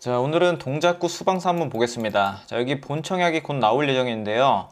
자, 오늘은 동작구 수방사 한번 보겠습니다. 자, 여기 본청약이 곧 나올 예정인데요.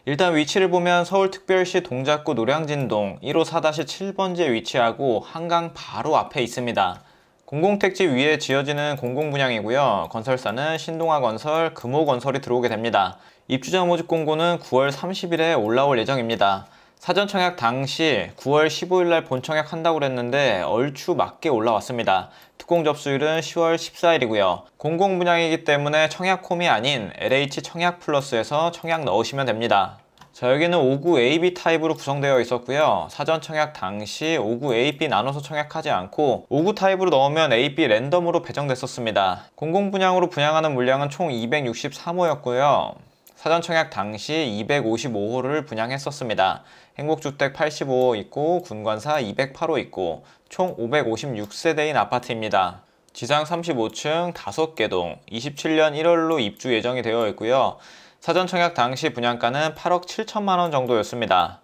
일단 위치를 보면 서울특별시 동작구 노량진동 1호 4-7번지에 위치하고 한강 바로 앞에 있습니다. 공공택지 위에 지어지는 공공분양이고요. 건설사는 신동아건설, 금호건설이 들어오게 됩니다. 입주자 모집 공고는 9월 30일에 올라올 예정입니다. 사전 청약 당시 9월 15일날 본청약 한다고 그랬는데 얼추 맞게 올라왔습니다. 특공 접수일은 10월 14일이고요. 공공분양이기 때문에 청약홈이 아닌 LH 청약 플러스에서 청약 넣으시면 됩니다. 자, 여기는 5구 AB 타입으로 구성되어 있었고요. 사전 청약 당시 5구 A, B 나눠서 청약하지 않고 5구 타입으로 넣으면 A, B 랜덤으로 배정됐었습니다. 공공분양으로 분양하는 물량은 총 263호였고요. 사전 청약 당시 255호를 분양했었습니다. 행복주택 85호 있고 군관사 208호 있고 총 556세대인 아파트입니다. 지상 35층 5개 동 27년 1월로 입주 예정이 되어 있고요. 사전 청약 당시 분양가는 8억 7천만 원 정도였습니다.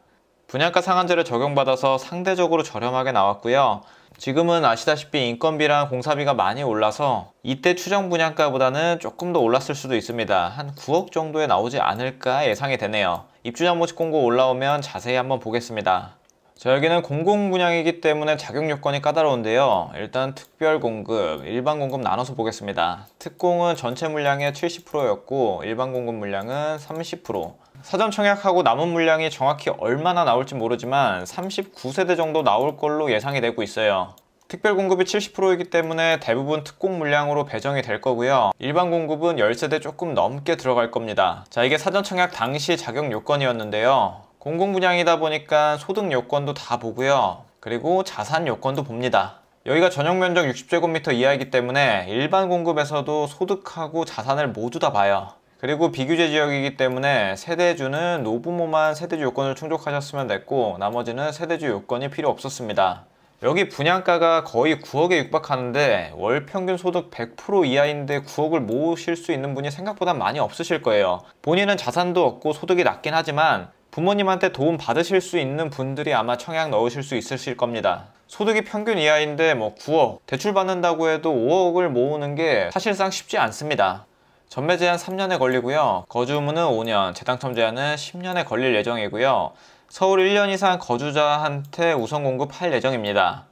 분양가 상한제를 적용받아서 상대적으로 저렴하게 나왔고요. 지금은 아시다시피 인건비랑 공사비가 많이 올라서 이때 추정 분양가보다는 조금 더 올랐을 수도 있습니다. 한 9억 정도에 나오지 않을까 예상이 되네요. 입주자 모집 공고 올라오면 자세히 한번 보겠습니다. 자, 여기는 공공분양이기 때문에 자격 요건이 까다로운데요. 일단 특별 공급, 일반 공급 나눠서 보겠습니다. 특공은 전체 물량의 70%였고 일반 공급 물량은 30%. 사전 청약하고 남은 물량이 정확히 얼마나 나올지 모르지만 39세대 정도 나올 걸로 예상이 되고 있어요. 특별 공급이 70%이기 때문에 대부분 특공 물량으로 배정이 될 거고요. 일반 공급은 10세대 조금 넘게 들어갈 겁니다. 자, 이게 사전 청약 당시 자격 요건이었는데요. 공공분양이다 보니까 소득 요건도 다 보고요. 그리고 자산 요건도 봅니다. 여기가 전용 면적 60제곱미터 이하이기 때문에 일반 공급에서도 소득하고 자산을 모두 다 봐요. 그리고 비규제 지역이기 때문에 세대주는 노부모만 세대주 요건을 충족하셨으면 됐고 나머지는 세대주 요건이 필요 없었습니다. 여기 분양가가 거의 9억에 육박하는데 월 평균 소득 100% 이하인데 9억을 모으실 수 있는 분이 생각보다 많이 없으실 거예요. 본인은 자산도 없고 소득이 낮긴 하지만 부모님한테 도움 받으실 수 있는 분들이 아마 청약 넣으실 수 있으실 겁니다. 소득이 평균 이하인데 9억, 대출 받는다고 해도 5억을 모으는 게 사실상 쉽지 않습니다. 전매 제한 3년에 걸리고요. 거주 의무는 5년, 재당첨 제한은 10년에 걸릴 예정이고요. 서울 1년 이상 거주자한테 우선 공급할 예정입니다.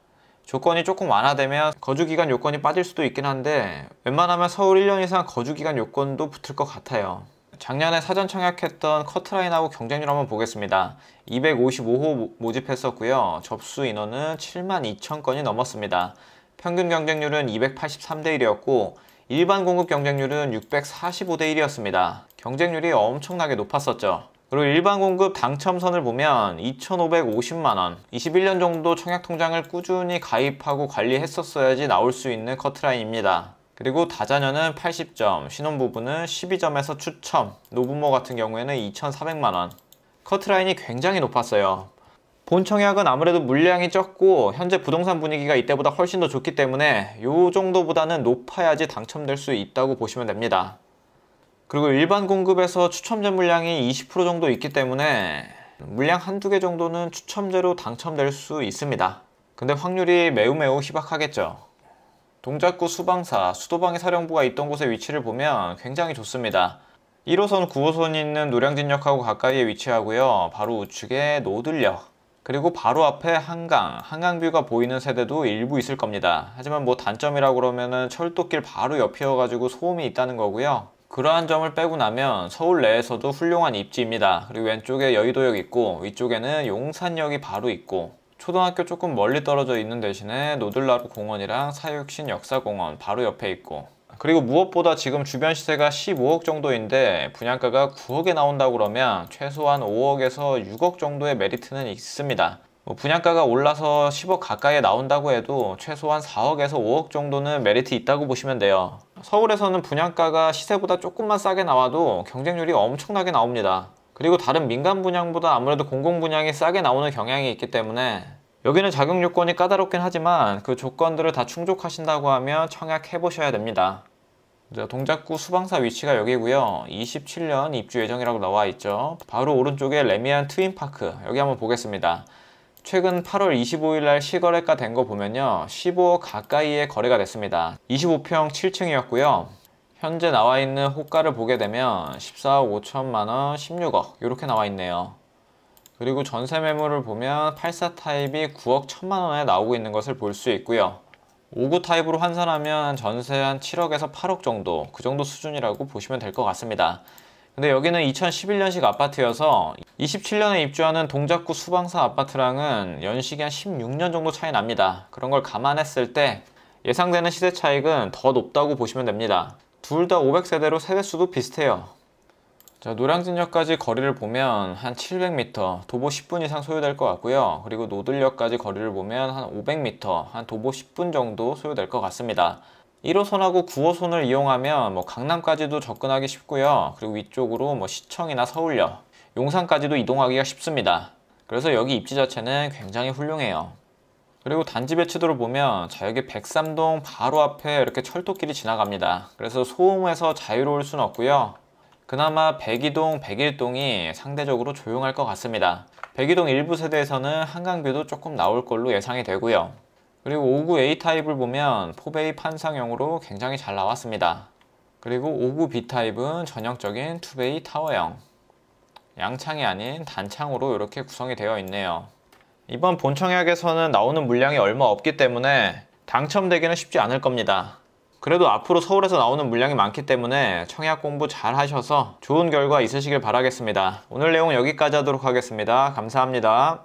조건이 조금 완화되면 거주기간 요건이 빠질 수도 있긴 한데 웬만하면 서울 1년 이상 거주기간 요건도 붙을 것 같아요. 작년에 사전 청약했던 커트라인하고 경쟁률 한번 보겠습니다. 255호 모집했었고요. 접수 인원은 72,000건이 넘었습니다. 평균 경쟁률은 283대 1이었고 일반 공급 경쟁률은 645대 1이었습니다. 경쟁률이 엄청나게 높았었죠. 그리고 일반 공급 당첨선을 보면 2,550만원, 21년 정도 청약통장을 꾸준히 가입하고 관리했었어야지 나올 수 있는 커트라인입니다. 그리고 다자녀는 80점, 신혼부부는 12점에서 추첨, 노부모 같은 경우에는 2,400만원. 커트라인이 굉장히 높았어요. 본청약은 아무래도 물량이 적고 현재 부동산 분위기가 이때보다 훨씬 더 좋기 때문에 요 정도보다는 높아야지 당첨될 수 있다고 보시면 됩니다. 그리고 일반 공급에서 추첨제 물량이 20% 정도 있기 때문에 물량 한두 개 정도는 추첨제로 당첨될 수 있습니다. 근데 확률이 매우 희박하겠죠. 동작구 수방사, 수도방위 사령부가 있던 곳의 위치를 보면 굉장히 좋습니다. 1호선, 9호선이 있는 노량진역하고 가까이에 위치하고요. 바로 우측에 노들역, 그리고 바로 앞에 한강뷰가 보이는 세대도 일부 있을 겁니다. 하지만 단점이라고 그러면은 철도길 바로 옆이어가지고 소음이 있다는 거고요. 그러한 점을 빼고 나면 서울 내에서도 훌륭한 입지입니다. 그리고 왼쪽에 여의도역 있고 위쪽에는 용산역이 바로 있고 초등학교 조금 멀리 떨어져 있는 대신에 노들나루 공원이랑 사육신 역사공원 바로 옆에 있고, 그리고 무엇보다 지금 주변 시세가 15억 정도인데 분양가가 9억에 나온다고 그러면 최소한 5억에서 6억 정도의 메리트는 있습니다. 분양가가 올라서 10억 가까이에 나온다고 해도 최소한 4억에서 5억 정도는 메리트 있다고 보시면 돼요. 서울에서는 분양가가 시세보다 조금만 싸게 나와도 경쟁률이 엄청나게 나옵니다. 그리고 다른 민간 분양보다 아무래도 공공 분양이 싸게 나오는 경향이 있기 때문에 여기는 자격 요건이 까다롭긴 하지만 그 조건들을 다 충족하신다고 하면 청약해 보셔야 됩니다. 동작구 수방사 위치가 여기고요. 27년 입주 예정이라고 나와 있죠. 바로 오른쪽에 레미안 트윈파크, 여기 한번 보겠습니다. 최근 8월 25일 날 시거래가 된 거 보면요, 15억 가까이에 거래가 됐습니다. 25평 7층이었고요 현재 나와 있는 호가를 보게 되면 14억 5천만 원, 16억 이렇게 나와 있네요. 그리고 전세 매물을 보면 84 타입이 9억 1천만 원에 나오고 있는 것을 볼 수 있고요. 59 타입으로 환산하면 전세 한 7억에서 8억 정도, 그 정도 수준이라고 보시면 될 것 같습니다. 근데 여기는 2011년식 아파트여서 27년에 입주하는 동작구 수방사 아파트랑은 연식이 한 16년 정도 차이 납니다. 그런 걸 감안했을 때 예상되는 시세 차익은 더 높다고 보시면 됩니다. 둘 다 500세대로 세대수도 비슷해요. 자, 노량진역까지 거리를 보면 한 700m, 도보 10분 이상 소요될 것 같고요. 그리고 노들역까지 거리를 보면 한 500m, 한 도보 10분 정도 소요될 것 같습니다. 1호선하고 9호선을 이용하면 강남까지도 접근하기 쉽고요. 그리고 위쪽으로 시청이나 서울역, 용산까지도 이동하기가 쉽습니다. 그래서 여기 입지 자체는 굉장히 훌륭해요. 그리고 단지 배치도를 보면 자, 여기 103동 바로 앞에 이렇게 철도길이 지나갑니다. 그래서 소음에서 자유로울 수는 없고요. 그나마 102동, 101동이 상대적으로 조용할 것 같습니다. 102동 일부 세대에서는 한강뷰도 조금 나올 걸로 예상이 되고요. 그리고 59 A타입을 보면 포베이 판상형으로 굉장히 잘 나왔습니다. 그리고 59 B타입은 전형적인 투베이 타워형, 양창이 아닌 단창으로 이렇게 구성이 되어 있네요. 이번 본청약에서는 나오는 물량이 얼마 없기 때문에 당첨되기는 쉽지 않을 겁니다. 그래도 앞으로 서울에서 나오는 물량이 많기 때문에 청약 공부 잘 하셔서 좋은 결과 있으시길 바라겠습니다. 오늘 내용 여기까지 하도록 하겠습니다. 감사합니다.